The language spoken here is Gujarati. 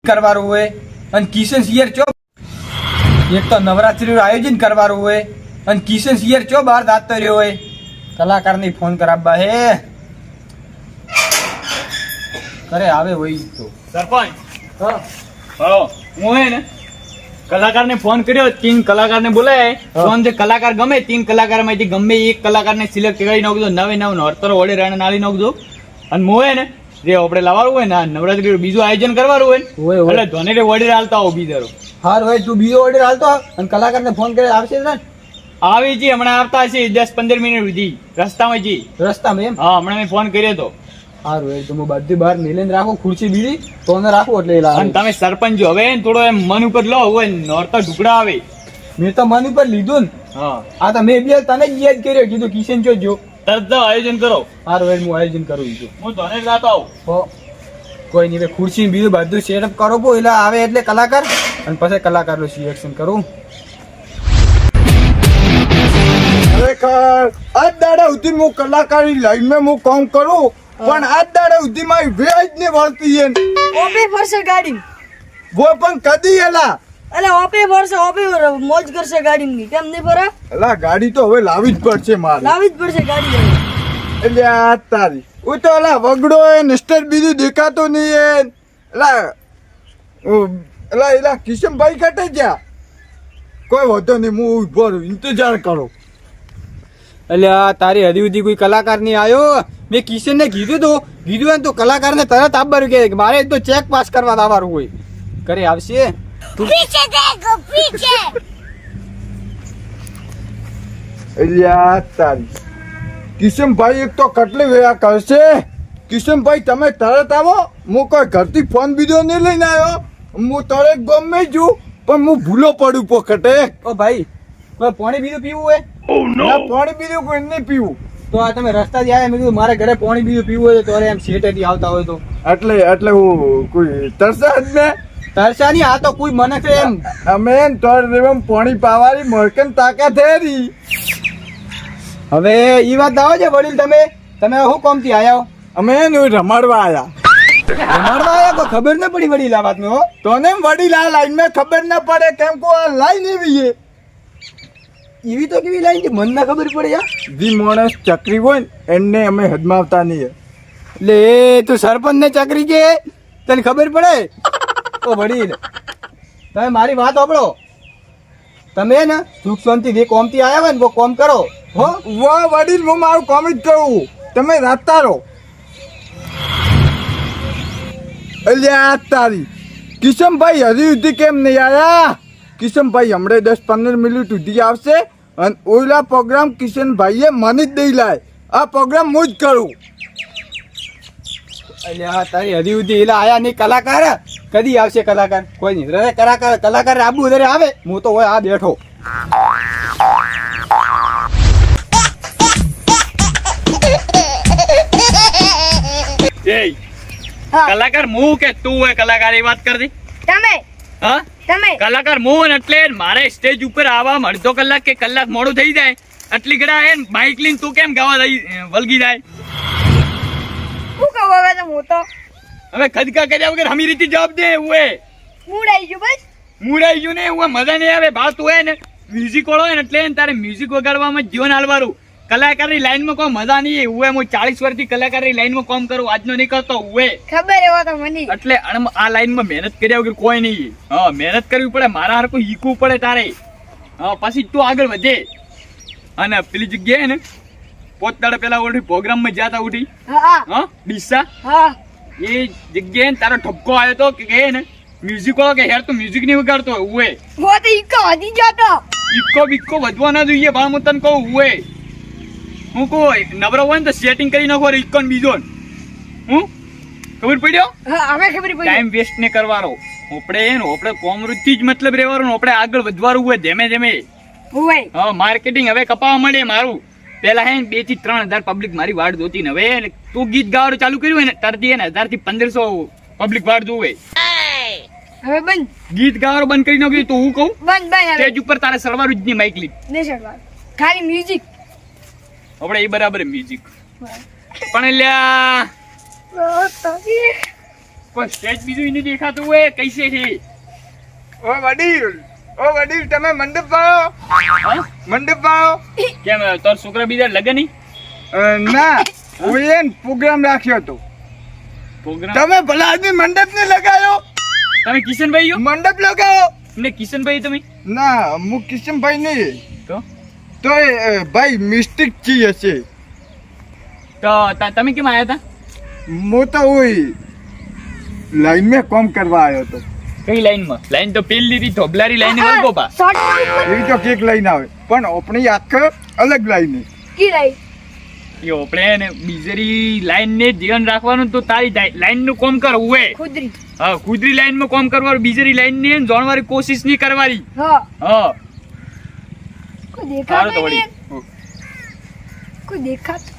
કરવાનું હોય અને કિશન સિયર ચો એક તો નવરાત્રીનું આયોજન કરવાનું હોય અને કિશન સિયર ચો બહાર દાતો રહ્યો હોય કલાકારની ફોન કરાવવા હે કરે આવે હોય તો સરપંચ હા હું હે ને કલાકારને ફોન કર્યો 3 કલાકારને બોલાય ફોન જે કલાકાર ગમે 3 કલાકારમાંથી ગમે એક કલાકારને સિલેક્ટ કરી નાખજો નવે નવ નોરતરો ઓડે રાણા નાળી નાખજો અને હું હે ને જે આપણે લાવવાનું હોય ને નવરાત્રી બીજું આયોજન કરવાનું હોય એટલે ધોને ઓર્ડર હાલતા હો બીજરો હાર હોય તું બીજો ઓર્ડર હાલતો અને કલાકારને ફોન કરે આવશે ને આવી જી હમણાં આવતા હશે 10-15 મિનિટ સુધી રસ્તામાં જી રસ્તામાં એમ હા હમણાં મેં ફોન કર્યો તો હારું હોય તો હું બધી બહાર મેલીને રાખું ખુરશી બીડી તો ને રાખું એટલે લાવે અને તમે સરપંચ જો હવે થોડો એમ મન ઉપર લો હોય નોરતા ઢુકડા આવે મેં તો મન ઉપર લીધું ને હા આ તો મેં બી તને જ યાદ કર્યો કીધું કિશન જો તરત આયોજન કરો હારું હોય હું આયોજન કરું છું હું ધોને જાતો આવું કોઈ નહીં ખુરશી બીજું બધું સેટઅપ કરો પો એટલે આવે એટલે કલાકાર અને પછી કલાકારનું સિલેક્શન કરું ખરેખર આજ દાડા સુધી હું કલાકારી લાઈનમાં હું કામ કરું પણ આજ દાડા સુધી મારી વેજ ને વળતી છે ઓપે ફરશે ગાડી વો પણ કદી એલા અલે ઓપે ફરશે ઓપે મોજ કરશે ગાડી ની કેમ નહીં ફરા એલા ગાડી તો હવે લાવી જ પડશે મારે લાવી જ પડશે ગાડી એટલે આ તારી હું તો એલા વગડો એ નિસ્ટર બીજું દેખાતો નહીં એલા એલા કિશનભાઈ કટે ગયા કોઈ વાંધો નહીં હું ઉભો રહું ઇંતજાર કરો એટલે આ તારી હદી સુધી કોઈ કલાકાર નહીં આવ્યો મેં કિશન ને કીધું તો કલાકાર ને તરત આપવાનું કે મારે તો ચેક પાસ કરવા આવવાનું હોય કરે આવશે પીછે દેખો પીછે એટલે આ તારી કિશનભાઈ એક તો કેટલી વેળા કરશે કિશનભાઈ તમે તરત આવો હું કોઈ ઘરથી ફોન બીજો નહીં લઈને આવ્યો હું તરત ગમે છું પણ હું ભૂલો પડું પોખટે ઓ ભાઈ કોઈ પાણી બીજું પીવું હોય પાણી બીજું કોઈ નહીં પીવું તો આ તમે રસ્તાથી આવ્યા મેં કીધું મારે ઘરે પાણી બીજું પીવું હોય તો એમ શેટેથી આવતા હોય તો એટલે હું કોઈ તરસા જ ને તરસાની આ તો કોઈ મને કે એમ અમે તોર રેવમ પાણી પાવાની મોરકન તાકાત હેરી હવે ઈ વાત આવો છે વડીલ તમે શું કોમથી આયા હો અમે નું રમાડવા આયા રમાડવા આયા કોઈ ખબર ન પડી વડીલ આ વાતનો હો તોને વડીલ આ લાઈન માં ખબર ન પડે કેમ કો આ લાઈન એવી છે એવી તો કેવી લાઈન છે મને ના ખબર પડે યાર જી માણસ ચકરી હોય ને એને અમે હદમાવતા નહીં એટલે એ તું સરપંચ ને ચાકરી કે તને ખબર પડે ઓ વડીલ તમે મારી વાત સાંભળો તમે ને સુખ શાંતિ જે કોમથી આવ્યા હોય ને કોમ કરો હો વાહ વડીલ હું મારું કોમ જ કહું તમે રાતા રહો અલ્યા તારી કિશનભાઈ હજી સુધી કેમ નહીં આવ્યા કિશનભાઈ હમણાં 10-15 મિનિટ સુધી આવશે અને ઓલા પ્રોગ્રામ કિશનભાઈએ મને જ દઈ લાય આ પ્રોગ્રામ હું જ કરું અલ્યા તારી હજી સુધી એલા આયા નહીં કલાકાર કદી આવશે કલાકાર કોઈ નહીં કલાકાર આબુ વધારે આવે હું તો હોય આ બેઠો કલાકાર હું કે તું હોય કલાકાર એ વાત કરતી તમે હા તમે કલાકાર હું એટલે મારે સ્ટેજ ઉપર આવવા અડધો કલાક કે કલાક મોડું થઈ જાય આટલી ગડા હે બાઇક લઈને તું કેમ ગાવા વળગી જાય હું કહું હવે તો હું તો હવે ખદકા કર્યા વગર હમી રીતે જવાબ દે ઉએ મૂડ આવી ગયું બસ મુડાઈ ગયું ને ઉએ મજા નહીં આવે ભાત હોય ને મ્યુઝિક વાળો હોય ને એટલે તારે મ્યુઝિક વગાડવામાં જીવન હાલવારું કલાકારની લાઈનમાં કોઈ મજા નહીં ઉએ હું 40 વર્ષથી કલાકારની લાઈનમાં કામ કરું આજનો નહીં કરતો ઉએ ખબર એવો તો મને એટલે આ લાઈનમાં મહેનત કર્યા વગર કોઈ નહીં હા મહેનત કરવી પડે મારા હારખું હીકવું પડે તારે હા પછી તું આગળ વધે અને પેલી જગ્યાએ ને પોતદાડા પેલા ઓલી પ્રોગ્રામમાં જ્યાં તા ઉઠી હા હા ડીસા હા એ જગ્યાએ તારો ઠપકો આવ્યો તો કે ને મ્યુઝિક વાળો કે યાર તું મ્યુઝિક નહીં વગાડતો ઉએ હું તો ઈકો હજી જતો ઇક્કો બિક્કો વધવા ના જોઈએ ભાઈ હું તને કહું ઉએ હું કહું નબળો હોય ને તો સેટિંગ કરી નાખો ઇક્કો ને બીજો હું ખબર પડ્યો હા હવે ખબર પડી ટાઈમ વેસ્ટ ને કરવાનો આપણે કોમૃતથી જ મતલબ રહેવાનું આપણે આગળ વધવાનું હોય ધીમે ધીમે હોય હા માર્કેટિંગ હવે કપાવા મળે મારું પેલા હે 2 થી 3000 પબ્લિક મારી વાડ જોતી ને હવે તું ગીત ગાવાનું ચાલુ કર્યું હોય ને તરતી હે ને 1000 થી 1500 પબ્લિક વાડ જોવે હવે બંધ ગીત ગાવાનું બંધ કરી નાખ્યું તો હું કહું બંધ હવે સ્ટેજ ઉપર તારે સળવારું જ નહીં માઇક લી દેશડવા ખાલી મ્યુઝિક આપણે એ બરાબર મ્યુઝિક પણ લ્યા કોઈ સ્ટેજ બીજું ઈ નહીં દેખાતું હોય કૈસે છે ઓ વડીલ તમે મંડપ પાડો હા? મંડપ પાડો કેમ તાર છોકરા બીજા લગન નહીં ના હું પ્રોગ્રામ રાખ્યો હતો પ્રોગ્રામ તમે ભલા આદમી મંડપ ને લગાયો તમે કિશનભાઈ છો મંડપ લગાવો ને કિશનભાઈ તમે ના હું કિશનભાઈ નહીં તો તો ભાઈ મિસ્ટેક ची હશે તમે કેમ આયા હતા હું તો ઓય લાઈન में काम કરવા આવ્યો હતો કઈ લાઈનમાં લાઈન તો પેલી રી ધોબલારી લાઈન વળગો પા એવી તો કેક લઈને આવે પણ આપણી આખે અલગ લાઈન કી રાઈ યો આપણે ને બીજરી લાઈન ને જીવન રાખવાનું તો તારી લાઈન નું કામ કર ઉવે ખુદરી હા કુદરી લાઈન માં કામ કરવાનું બીજરી લાઈન ને જોણવાની કોશિશ નહીં કરવાની હા હા કોઈ સારું તો દેખાતું વળી નહીં કોઈ દેખાતું